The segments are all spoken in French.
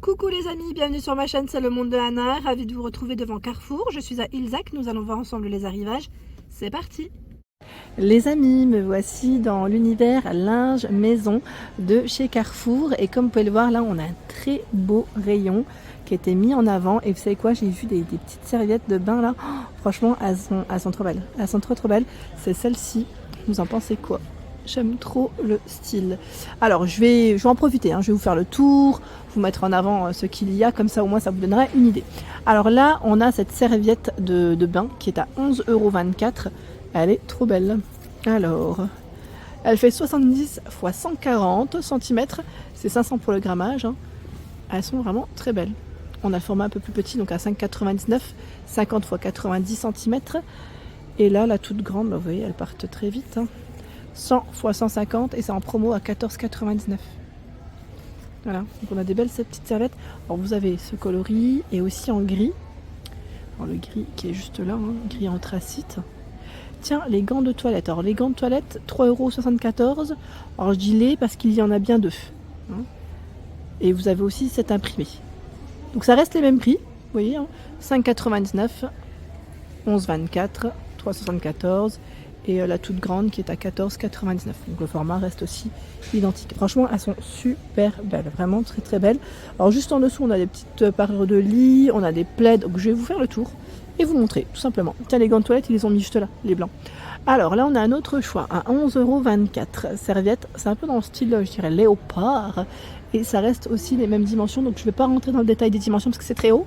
Coucou les amis, bienvenue sur ma chaîne, c'est le monde de Anna, ravie de vous retrouver devant Carrefour. Je suis à Ilzac, nous allons voir ensemble les arrivages. C'est parti! Les amis, me voici dans l'univers linge maison de chez Carrefour. Et comme vous pouvez le voir, là on a un très beau rayon qui a été mis en avant. Et vous savez quoi, j'ai vu des petites serviettes de bain là. Oh, franchement, elles sont trop belles. Elles sont trop belles. C'est celle-ci. Vous en pensez quoi? J'aime trop le style. Alors je vais en profiter, je vais vous faire le tour, vous mettre en avant ce qu'il y a, comme ça au moins ça vous donnera une idée. Alors là on a cette serviette de bain qui est à 11,24 €. Elle est trop belle. Alors elle fait 70 x 140 cm, c'est 500 pour le grammage. Elles sont vraiment très belles. On a le format un peu plus petit, donc à 5,99, 50 x 90 cm. Et là la toute grande, vous voyez, elles partent très vite. 100 x 150 et c'est en promo à 14,99 €. Voilà, donc on a des belles ces petites serviettes. Alors vous avez ce coloris et aussi en gris. Alors le gris qui est juste là, gris anthracite. Tiens, les gants de toilette. Alors les gants de toilette, 3,74 €. Alors je dis les parce qu'il y en a bien deux. Et vous avez aussi cet imprimé. Donc ça reste les mêmes prix, vous voyez, 5,99 €, 11,24 €, 3,74 € et la toute grande qui est à 14,99 €. Donc le format reste aussi identique. Franchement, elles sont super belles, vraiment très belles. Alors juste en dessous, on a des petites parures de lit, on a des plaids. Donc je vais vous faire le tour et vous montrer tout simplement. Tiens, les gants de toilette, ils les ont mis juste là, les blancs. Alors là, on a un autre choix, à 11,24 €. Serviette, c'est un peu dans le style, je dirais, léopard. Et ça reste aussi les mêmes dimensions, donc je ne vais pas rentrer dans le détail des dimensions parce que c'est très haut.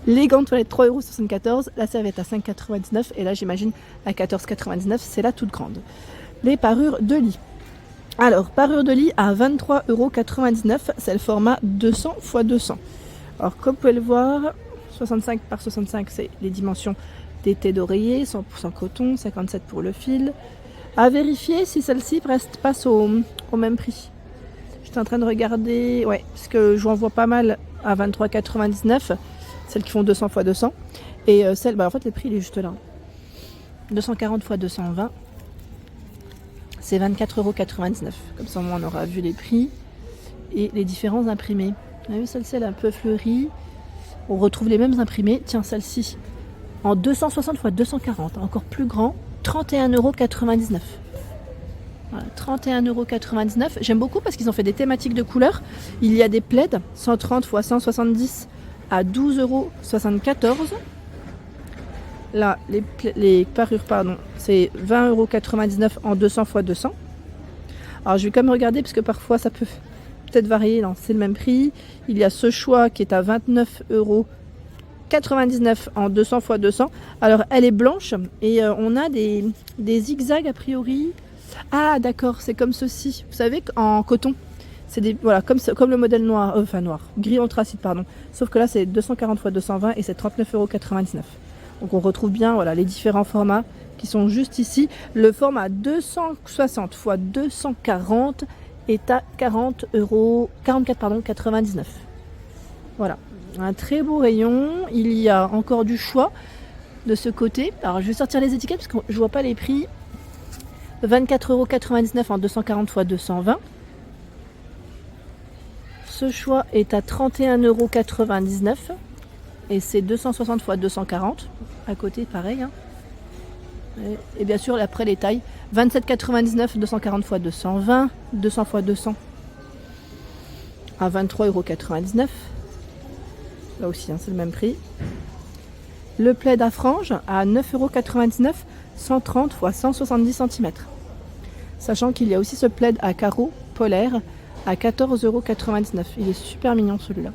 Les gants de toilette 3,74 €, la serviette à 5,99 € et là j'imagine à 14,99 €, c'est la toute grande. Les parures de lit. Alors, parure de lit à 23,99 €, c'est le format 200 x 200. Alors comme vous pouvez le voir, 65 par 65 c'est les dimensions des têtes d'oreiller, 100% coton, 57 pour le fil. À vérifier si celle-ci passe au même prix. Je suis en train de regarder, ouais, parce que j'en vois pas mal à 23,99 €, celles qui font 200 x 200. Et celle, en fait, le prix il est juste là. 240 x 220, c'est 24,99 €. Comme ça, on aura vu les prix et les différents imprimés. Vous avez vu, celle-ci, elle est un peu fleurie. On retrouve les mêmes imprimés. Tiens, celle-ci, en 260 x 240, encore plus grand, 31,99 €. Voilà, 31,99 €. J'aime beaucoup parce qu'ils ont fait des thématiques de couleurs. Il y a des plaids 130 x 170 à 12,74 €. Là, les parures, pardon, c'est 20,99 € en 200 x 200. Alors je vais quand même regarder parce que parfois ça peut peut-être varier. Non, c'est le même prix. Il y a ce choix qui est à 29,99 € en 200 x 200. Alors elle est blanche et on a des zigzags a priori. Ah d'accord, c'est comme ceci. Vous savez qu'en coton, c'est des voilà comme le modèle noir, gris anthracite pardon. Sauf que là c'est 240 x 220 et c'est 39,99 €. Donc on retrouve bien voilà les différents formats qui sont juste ici. Le format 260 x 240 est à 44,99 €. Voilà, un très beau rayon. Il y a encore du choix de ce côté. Alors je vais sortir les étiquettes parce que je vois pas les prix. 24,99 € en 240 x 220. Ce choix est à 31,99 € et c'est 260 x 240. À côté, pareil. Et bien sûr, après les tailles, 27,99 €, 240 x 220, 200 x 200 à 23,99 €. Là aussi, c'est le même prix. Le plaid à franges à 9,99 €, 130 x 170 cm. Sachant qu'il y a aussi ce plaid à carreaux polaire à 14,99 €. Il est super mignon celui-là.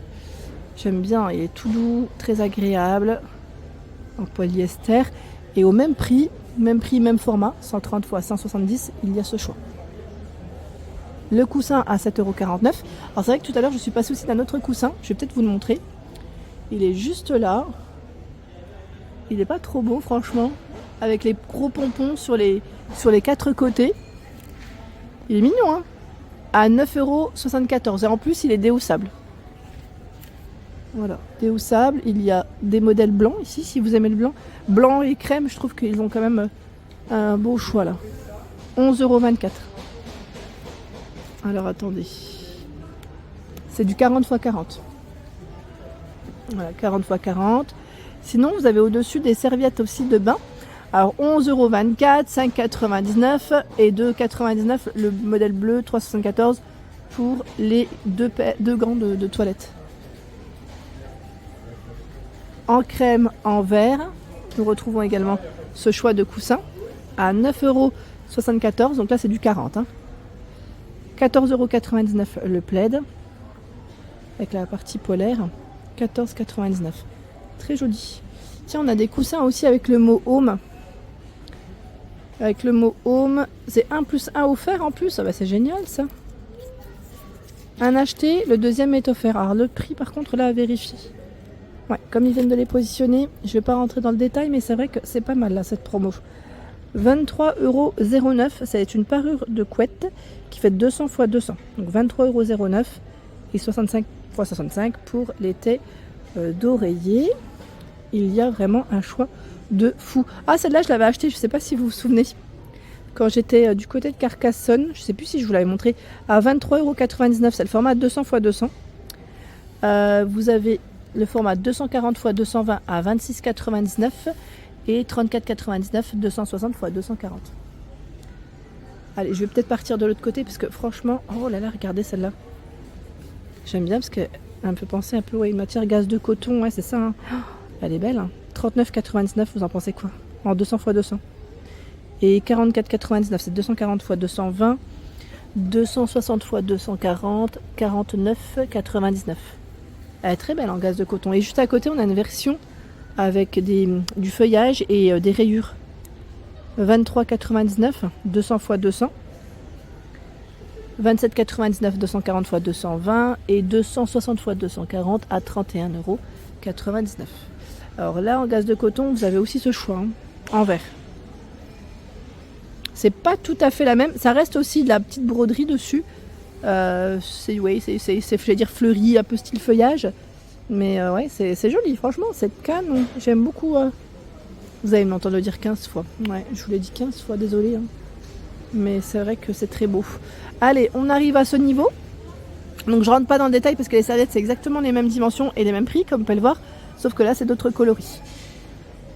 J'aime bien, il est tout doux, très agréable, en polyester. Et au même prix, même format, 130 x 170, il y a ce choix. Le coussin à 7,49 €. Alors c'est vrai que tout à l'heure je suis passée aussi d'un autre coussin, je vais peut-être vous le montrer. Il est juste là. Il n'est pas trop beau franchement, avec les gros pompons sur les 4 côtés. Il est mignon, à 9,74 €. Et en plus, il est déhoussable. Voilà, déhoussable. Il y a des modèles blancs ici, si vous aimez le blanc. Blanc et crème, je trouve qu'ils ont quand même un beau choix là. 11,24 €. Alors attendez. C'est du 40 x 40. Voilà, 40 x 40. Sinon, vous avez au-dessus des serviettes aussi de bain. Alors 11,24 €, 5,99 € et 2,99 € le modèle bleu, 3,74 € pour les deux gants de toilette. En crème en verre, nous retrouvons également ce choix de coussin à 9,74 €. Donc là, c'est du 40. 14,99 € le plaid avec la partie polaire. 14,99 €. Très joli. Tiens, on a des coussins aussi avec le mot home. Avec le mot home, c'est 1 + 1 offert en plus. Ah bah c'est génial ça. Un acheté, le deuxième est offert. Alors le prix par contre là à vérifier. Ouais, comme ils viennent de les positionner, je vais pas rentrer dans le détail, mais c'est vrai que c'est pas mal là cette promo. 23,09 €, c'est une parure de couette qui fait 200 x 200. Donc 23,09 € et 65 x 65 pour les tais d'oreiller. Il y a vraiment un choix de fou. Ah, celle-là, je l'avais achetée, je ne sais pas si vous vous souvenez. Quand j'étais du côté de Carcassonne, je ne sais plus si je vous l'avais montré, à 23,99 €. C'est le format 200 x 200. Vous avez le format 240 x 220 à 26,99 € et 34,99 €, 260 x 240. Allez, je vais peut-être partir de l'autre côté parce que franchement, oh là là, regardez celle-là. J'aime bien parce qu'elle me fait penser un peu, ouais, une matière gaze de coton, ouais, c'est ça. Hein. Oh, elle est belle. Hein. 39,99 €, vous en pensez quoi? En 200 x 200. Et 44,99 €, c'est 240 x 220, 260 x 240, 49,99 €. Elle est très belle en gaze de coton. Et juste à côté, on a une version avec du feuillage et des rayures. 23,99 €, 200 x 200. 27,99 €, 240 x 220 et 260 x 240 à 31,99 €. Alors là, en gaze de coton, vous avez aussi ce choix, hein, en vert. C'est pas tout à fait la même, ça reste aussi de la petite broderie dessus. C'est, j'allais dire fleuri, un peu style feuillage. Mais ouais, c'est joli, franchement, cette canne, j'aime beaucoup. Vous allez m'entendre le dire 15 fois. Ouais, je vous l'ai dit 15 fois, désolé. Hein. Mais c'est vrai que c'est très beau. Allez, on arrive à ce niveau. Donc je rentre pas dans le détail parce que les serviettes, c'est exactement les mêmes dimensions et les mêmes prix, comme vous pouvez le voir. Sauf que là, c'est d'autres coloris.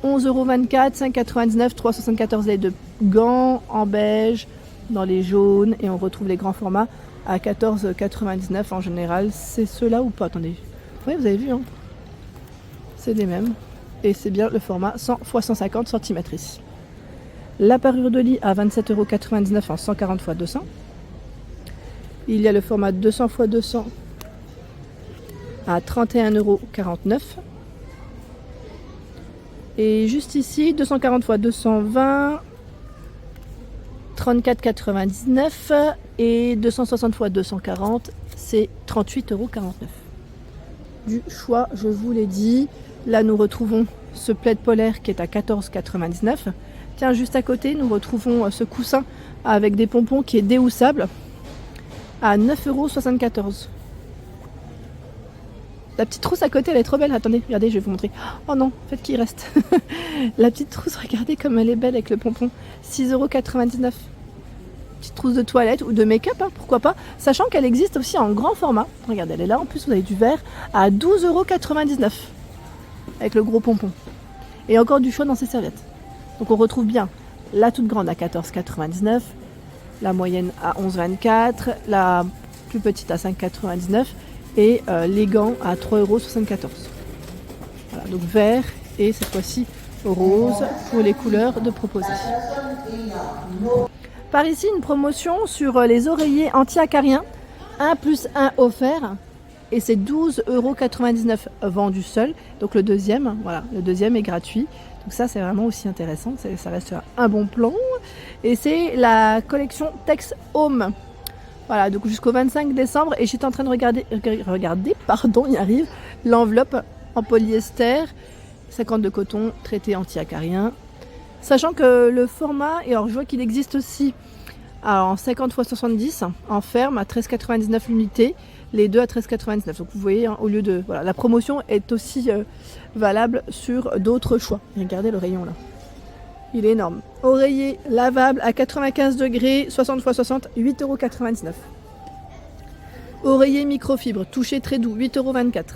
11,24 €, 5,99 €, 3,74 € les deux gants en beige, dans les jaunes. Et on retrouve les grands formats à 14,99 € en général. C'est ceux-là ou pas? Attendez. Oui, vous avez vu, hein. C'est les mêmes. Et c'est bien le format 100 x 150 cm ici. La parure de lit à 27,99 € en 140 x 200. Il y a le format 200 x 200 à 31,49 €. Et juste ici, 240 x 220, 34,99 € et 260 x 240, c'est 38,49 €. Du choix, je vous l'ai dit. Là, nous retrouvons ce plaid polaire qui est à 14,99 €. Tiens, juste à côté, nous retrouvons ce coussin avec des pompons qui est déhoussable à 9,74 €. La petite trousse à côté, elle est trop belle. Attendez, regardez, je vais vous montrer. Oh non, faites qu'il reste. La petite trousse, regardez comme elle est belle avec le pompon. 6,99 €. Petite trousse de toilette ou de make-up, hein, pourquoi pas. Sachant qu'elle existe aussi en grand format. Regardez, elle est là. En plus, vous avez du vert à 12,99 € avec le gros pompon. Et encore du choix dans ces serviettes. Donc on retrouve bien la toute grande à 14,99 €, la moyenne à 11,24 €, la plus petite à 5,99 € et les gants à 3,74 €. Voilà, donc vert et cette fois-ci rose pour les couleurs de proposées. Par ici, une promotion sur les oreillers anti-acariens, 1 + 1 offert. Et c'est 12,99 € vendu seul. Donc le deuxième, voilà, le deuxième est gratuit. Donc ça, c'est vraiment aussi intéressant. Ça reste un bon plan. Et c'est la collection Tex Home. Voilà, donc jusqu'au 25 décembre. Et j'étais en train de regarder, il arrive, l'enveloppe en polyester, 50 de coton, traité anti-acarien. Sachant que le format, et alors je vois qu'il existe aussi en 50 x 70, en ferme à 13,99 € l'unité. Les deux à 13,99 €. Donc vous voyez, hein, au lieu de... Voilà, la promotion est aussi valable sur d'autres choix. Regardez le rayon là. Il est énorme. Oreiller lavable à 95 degrés, 60 x 60, 8,99 €. Oreiller microfibre, touché très doux, 8,24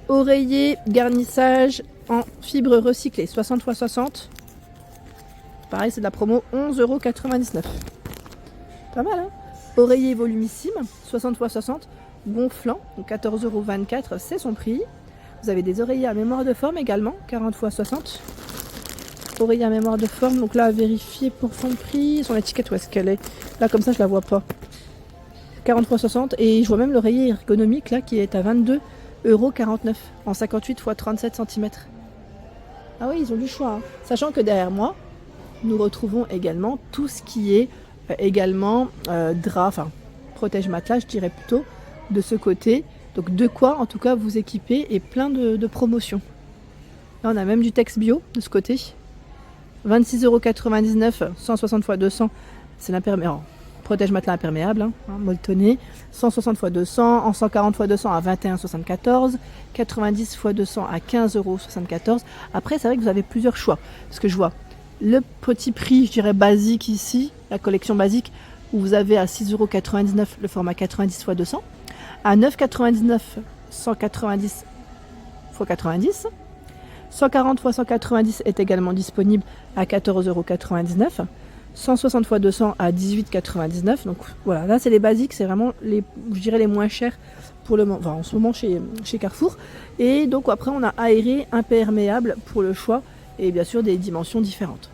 €. Oreiller garnissage en fibre recyclée, 60 x 60. Pareil, c'est de la promo, 11,99 €. Pas mal, hein? Oreiller volumissime, 60 x 60, gonflant, donc 14,24 €, c'est son prix. Vous avez des oreillers à mémoire de forme également, 40 x 60. Oreiller à mémoire de forme, donc là à vérifier pour son prix. Son étiquette, où est-ce qu'elle est? Là, comme ça, je la vois pas. 40 x 60, et je vois même l'oreiller ergonomique là qui est à 22,49 € en 58 x 37 cm. Ah oui, ils ont du choix, hein. Sachant que derrière moi, nous retrouvons également tout ce qui est également drap, enfin protège matelas, je dirais plutôt, de ce côté. Donc de quoi en tout cas vous équiper et plein de promotions. Là on a même du texte bio de ce côté. 26,99 €, 160 x 200, c'est l'imperméable. Protège matelas imperméable, hein, molletonné. 160 x 200, en 140 x 200 à 21,74 €, 90 x 200 à 15,74 €. Après c'est vrai que vous avez plusieurs choix, parce que je vois le petit prix, je dirais basique ici, la collection basique, où vous avez à 6,99 € le format 90 x 200, à 9,99 €, 190 x 90. 140 x 190 est également disponible à 14,99 €. 160 x 200 à 18,99 €. Donc voilà, là c'est les basiques, c'est vraiment les, je dirais les moins chers pour le moment, enfin, en ce moment chez Carrefour. Et donc après on a aéré, imperméable pour le choix, et bien sûr des dimensions différentes.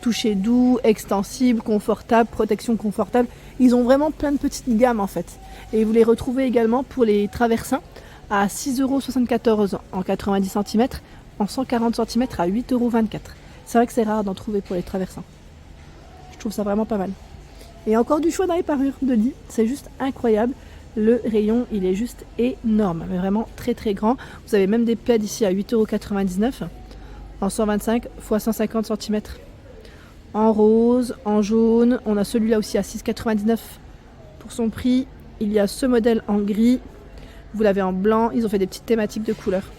Toucher doux, extensible, confortable, protection confortable. Ils ont vraiment plein de petites gammes en fait. Et vous les retrouvez également pour les traversins à 6,74 € en 90 cm, en 140 cm à 8,24 €. C'est vrai que c'est rare d'en trouver pour les traversins. Je trouve ça vraiment pas mal. Et encore du choix dans les parures de lit, c'est juste incroyable. Le rayon, il est juste énorme, mais vraiment très très grand. Vous avez même des plaids ici à 8,99 € en 125 x 150 cm. En rose, en jaune, on a celui-là aussi à 6,99 € pour son prix. Il y a ce modèle en gris, vous l'avez en blanc, ils ont fait des petites thématiques de couleurs.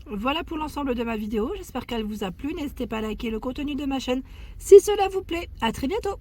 Voilà pour l'ensemble de ma vidéo, j'espère qu'elle vous a plu. N'hésitez pas à liker le contenu de ma chaîne si cela vous plaît. À très bientôt.